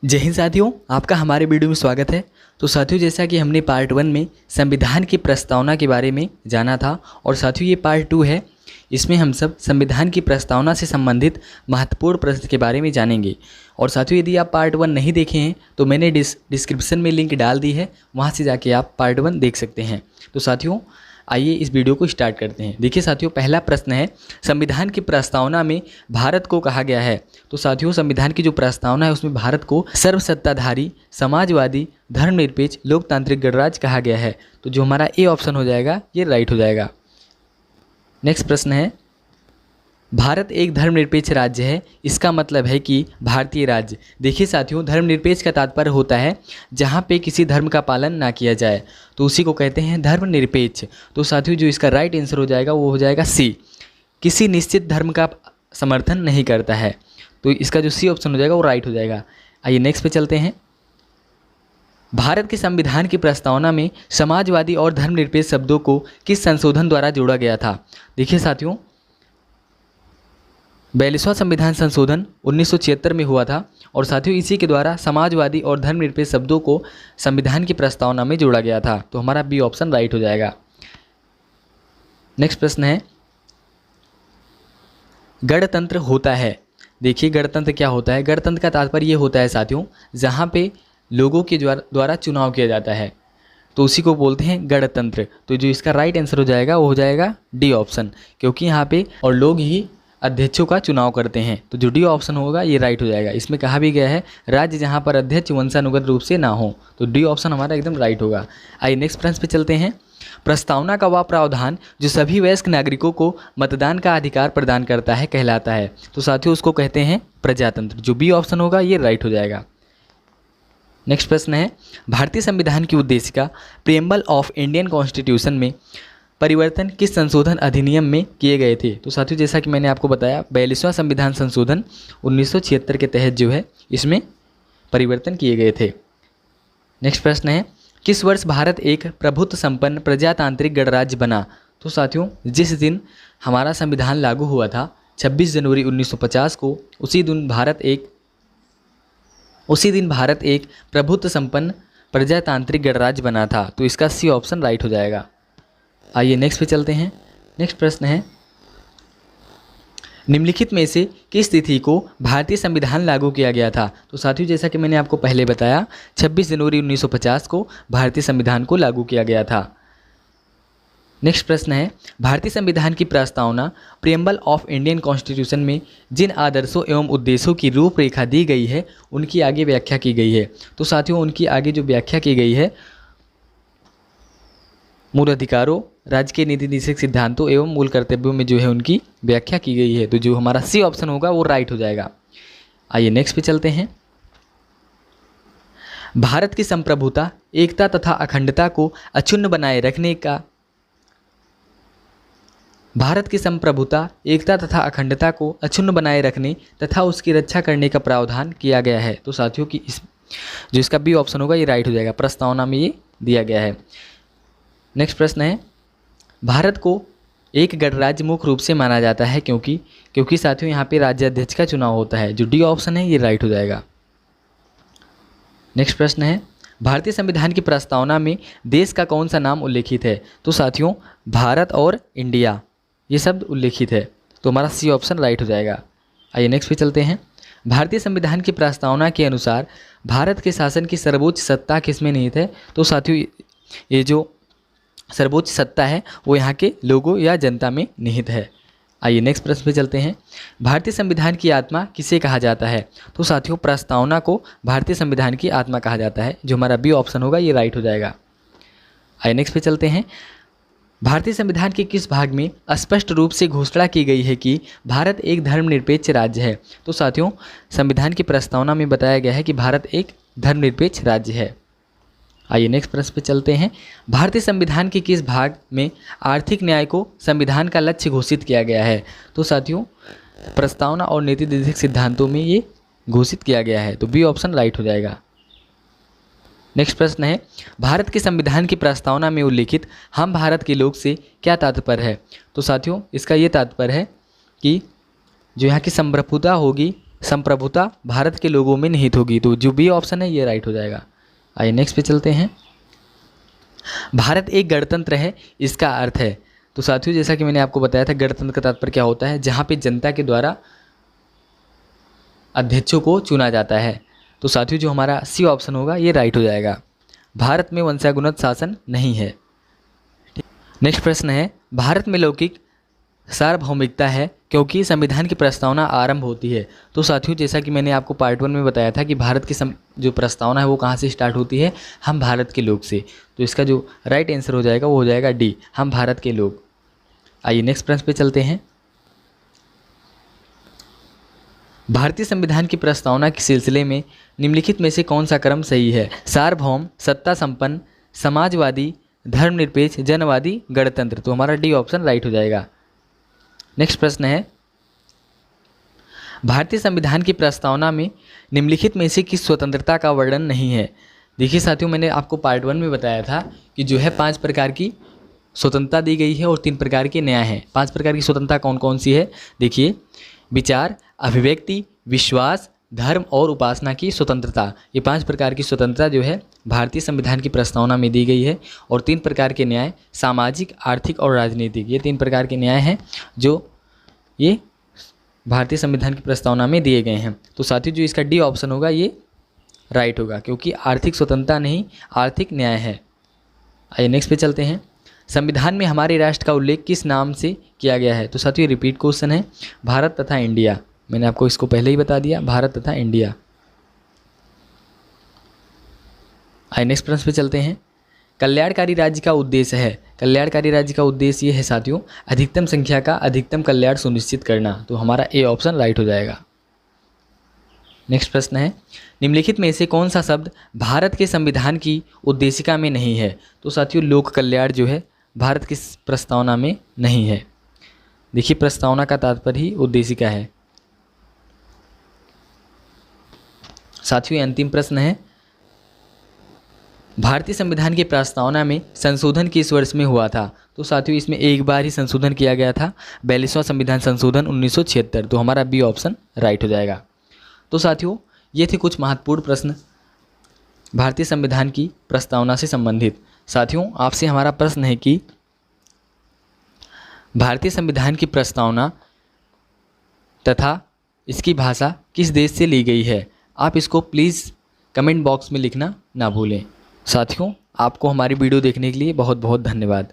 जय हिंद साथियों, आपका हमारे वीडियो में स्वागत है। तो साथियों, जैसा कि हमने पार्ट 1 में संविधान की प्रस्तावना के बारे में जाना था और साथियों ये पार्ट 2 है। इसमें हम सब संविधान की प्रस्तावना से संबंधित महत्वपूर्ण प्रश्न के बारे में जानेंगे। और साथियों, यदि आप पार्ट 1 नहीं देखे हैं तो मैंने डिस्क्रिप्शन में लिंक डाल दी है, वहाँ से जाके आप पार्ट 1 देख सकते हैं। तो साथियों आइए इस वीडियो को स्टार्ट करते हैं। देखिए साथियों, पहला प्रश्न है, संविधान की प्रस्तावना में भारत को कहा गया है। तो साथियों, संविधान की जो प्रस्तावना है उसमें भारत को सर्वसत्ताधारी, समाजवादी, धर्मनिरपेक्ष, लोकतांत्रिक गणराज्य कहा गया है। तो जो हमारा ए ऑप्शन हो जाएगा ये राइट हो जाएगा। नेक्स्ट प्रश्न है, भारत एक धर्मनिरपेक्ष राज्य है, इसका मतलब है कि भारतीय राज्य। देखिए साथियों, धर्मनिरपेक्ष का तात्पर्य होता है जहाँ पे किसी धर्म का पालन ना किया जाए, तो उसी को कहते हैं धर्मनिरपेक्ष। तो साथियों जो इसका राइट आंसर हो जाएगा वो हो जाएगा सी, किसी निश्चित धर्म का समर्थन नहीं करता है। तो इसका जो सी ऑप्शन हो जाएगा वो राइट हो जाएगा। आइए नेक्स्ट पे चलते हैं। भारत के संविधान की प्रस्तावना में समाजवादी और धर्मनिरपेक्ष शब्दों को किस संशोधन द्वारा जोड़ा गया था? देखिए साथियों, 42वां संविधान संशोधन 1976 में हुआ था और साथियों इसी के द्वारा समाजवादी और धर्मनिरपेक्ष शब्दों को संविधान की प्रस्तावना में जोड़ा गया था। तो हमारा बी ऑप्शन राइट हो जाएगा। नेक्स्ट प्रश्न है, गणतंत्र होता है। देखिए गणतंत्र क्या होता है? गणतंत्र का तात्पर्य ये होता है साथियों जहाँ पे लोगों के द्वारा चुनाव किया जाता है, तो उसी को बोलते हैं गणतंत्र। तो जो इसका राइट आंसर हो जाएगा वो हो जाएगा डी ऑप्शन, क्योंकि यहाँ पे और लोग ही अध्यक्षों का चुनाव करते हैं। तो जो डी ऑप्शन होगा ये राइट हो जाएगा। इसमें कहा भी गया है राज्य जहाँ पर अध्यक्ष वंशानुगत रूप से ना हो, तो डी ऑप्शन हमारा एकदम राइट होगा। आइए नेक्स्ट प्रश्न पे चलते हैं। प्रस्तावना का वह प्रावधान जो सभी वयस्क नागरिकों को मतदान का अधिकार प्रदान करता है कहलाता है। तो साथियों उसको कहते हैं प्रजातंत्र। जो बी ऑप्शन होगा ये राइट हो जाएगा। नेक्स्ट प्रश्न है, भारतीय संविधान की उद्देशिका प्रीएम्बल ऑफ इंडियन कॉन्स्टिट्यूशन में परिवर्तन किस संशोधन अधिनियम में किए गए थे? तो साथियों जैसा कि मैंने आपको बताया 42वां संविधान संशोधन 1976 के तहत जो है इसमें परिवर्तन किए गए थे। नेक्स्ट प्रश्न है, किस वर्ष भारत एक प्रभुत्व संपन्न प्रजातांत्रिक गणराज्य बना? तो साथियों जिस दिन हमारा संविधान लागू हुआ था 26 जनवरी 1950 को, उसी दिन भारत एक प्रभुत्व संपन्न प्रजातांत्रिक गणराज्य बना था। तो इसका सी ऑप्शन राइट हो जाएगा। आइए नेक्स्ट पे चलते हैं। नेक्स्ट प्रश्न है, निम्नलिखित में से किस तिथि को भारतीय संविधान लागू किया गया था? तो साथियों जैसा कि मैंने आपको पहले बताया 26 जनवरी 1950 को भारतीय संविधान को लागू किया गया था। नेक्स्ट प्रश्न है, भारतीय संविधान की प्रस्तावना प्रीएम्बल ऑफ इंडियन कॉन्स्टिट्यूशन में जिन आदर्शों एवं उद्देश्यों की रूपरेखा दी गई है उनकी आगे व्याख्या की गई है। तो साथियों उनकी आगे जो व्याख्या की गई है मूल अधिकारों, राज्य के नीति निर्देशक सिद्धांतों एवं मूल कर्तव्यों में जो है उनकी व्याख्या की गई है। तो जो हमारा सी ऑप्शन होगा वो राइट हो जाएगा। आइए नेक्स्ट पे चलते हैं। भारत की संप्रभुता, एकता तथा अखंडता को अक्षुण्ण बनाए रखने तथा उसकी रक्षा करने का प्रावधान किया गया है। तो साथियों की जो इसका बी ऑप्शन होगा ये राइट हो जाएगा। प्रस्तावना में ये दिया गया है। नेक्स्ट प्रश्न है, भारत को एक गणराज्य मुख्य रूप से माना जाता है क्योंकि साथियों यहाँ पे राज्याध्यक्ष का चुनाव होता है। जो डी ऑप्शन है ये राइट हो जाएगा। नेक्स्ट प्रश्न है, भारतीय संविधान की प्रस्तावना में देश का कौन सा नाम उल्लेखित है? तो साथियों भारत और इंडिया ये शब्द उल्लेखित है। तो हमारा सी ऑप्शन राइट हो जाएगा। आइए नेक्स्ट पे चलते हैं। भारतीय संविधान की प्रस्तावना के अनुसार भारत के शासन की सर्वोच्च सत्ता किसमें निहित है? तो साथियों ये जो सर्वोच्च सत्ता है वो यहाँ के लोगों या जनता में निहित है। आइए नेक्स्ट प्रश्न पे चलते हैं। भारतीय संविधान की आत्मा किसे कहा जाता है? तो साथियों प्रस्तावना को भारतीय संविधान की आत्मा कहा जाता है। जो हमारा बी ऑप्शन होगा ये राइट हो जाएगा। आइए नेक्स्ट पे चलते हैं। भारतीय संविधान के किस भाग में स्पष्ट रूप से घोषणा की गई है कि भारत एक धर्मनिरपेक्ष राज्य है? तो साथियों संविधान की प्रस्तावना में बताया गया है कि भारत एक धर्मनिरपेक्ष राज्य है। आइए नेक्स्ट प्रश्न पे चलते हैं। भारतीय संविधान के किस भाग में आर्थिक न्याय को संविधान का लक्ष्य घोषित किया गया है? तो साथियों प्रस्तावना और नीति निर्देशक सिद्धांतों में ये घोषित किया गया है। तो बी ऑप्शन राइट हो जाएगा। नेक्स्ट प्रश्न है, भारत के संविधान की प्रस्तावना में उल्लिखित हम भारत के लोग से क्या तात्पर्य है? तो साथियों इसका ये तात्पर्य है कि जो यहाँ की संप्रभुता होगी, संप्रभुता भारत के लोगों में निहित होगी। तो जो बी ऑप्शन है ये राइट हो जाएगा। आइए नेक्स्ट पे चलते हैं। भारत एक गणतंत्र है, इसका अर्थ है। तो साथियों जैसा कि मैंने आपको बताया था, गणतंत्र का तात्पर्य क्या होता है, जहाँ पे जनता के द्वारा अध्यक्षों को चुना जाता है। तो साथियों जो हमारा सी ऑप्शन होगा ये राइट हो जाएगा। भारत में वंशानुगत शासन नहीं है। नेक्स्ट प्रश्न है, भारत में लौकिक सार्वभौमिकता है क्योंकि संविधान की प्रस्तावना आरंभ होती है। तो साथियों जैसा कि मैंने आपको पार्ट 1 में बताया था कि भारत की जो प्रस्तावना है वो कहाँ से स्टार्ट होती है, हम भारत के लोग से। तो इसका जो राइट आंसर हो जाएगा वो हो जाएगा डी, हम भारत के लोग। आइए नेक्स्ट प्रश्न पे चलते हैं। भारतीय संविधान की प्रस्तावना के सिलसिले में निम्नलिखित में से कौन सा क्रम सही है? सार्वभौम, सत्ता संपन्न, समाजवादी, धर्मनिरपेक्ष, जनवादी, गणतंत्र। तो हमारा डी ऑप्शन राइट हो जाएगा। नेक्स्ट प्रश्न है, भारतीय संविधान की प्रस्तावना में निम्नलिखित में से किस स्वतंत्रता का वर्णन नहीं है? देखिए साथियों मैंने आपको पार्ट 1 में बताया था कि जो है 5 प्रकार की स्वतंत्रता दी गई है और 3 प्रकार के न्याय हैं। 5 प्रकार की स्वतंत्रता कौन कौन सी है? देखिए, विचार, अभिव्यक्ति, विश्वास, धर्म और उपासना की स्वतंत्रता। ये 5 प्रकार की स्वतंत्रता जो है भारतीय संविधान की प्रस्तावना में दी गई है। और 3 प्रकार के न्याय, सामाजिक, आर्थिक और राजनीतिक, ये 3 प्रकार के न्याय हैं जो ये भारतीय संविधान की प्रस्तावना में दिए गए हैं। तो साथियों जो इसका डी ऑप्शन होगा ये राइट होगा, क्योंकि आर्थिक स्वतंत्रता नहीं, आर्थिक न्याय है। आइए नेक्स्ट पे चलते हैं। संविधान में हमारे राष्ट्र का उल्लेख किस नाम से किया गया है? तो साथियों रिपीट क्वेश्चन है, भारत तथा इंडिया। मैंने आपको इसको पहले ही बता दिया, भारत तथा इंडिया। आइए नेक्स्ट प्रश्न पे चलते हैं। कल्याणकारी राज्य का उद्देश्य है, कल्याणकारी राज्य का उद्देश्य ये है साथियों, अधिकतम संख्या का अधिकतम कल्याण सुनिश्चित करना। तो हमारा ए ऑप्शन राइट हो जाएगा। नेक्स्ट प्रश्न है, निम्नलिखित में से कौन सा शब्द भारत के संविधान की उद्देशिका में नहीं है? तो साथियों लोक कल्याण जो है भारत की प्रस्तावना में नहीं है। देखिए प्रस्तावना का तात्पर्य ही उद्देशिका है। साथियों अंतिम प्रश्न है, भारतीय संविधान की प्रस्तावना में संशोधन किस वर्ष में हुआ था? तो साथियों इसमें एक बार ही संशोधन किया गया था, 42वां संविधान संशोधन 1976। तो हमारा बी ऑप्शन राइट हो जाएगा। तो साथियों ये थे कुछ महत्वपूर्ण प्रश्न भारतीय संविधान की प्रस्तावना से संबंधित। साथियों आपसे हमारा प्रश्न है कि भारतीय संविधान की प्रस्तावना तथा इसकी भाषा किस देश से ली गई है? आप इसको प्लीज़ कमेंट बॉक्स में लिखना ना भूलें। साथियों आपको हमारी वीडियो देखने के लिए बहुत बहुत धन्यवाद।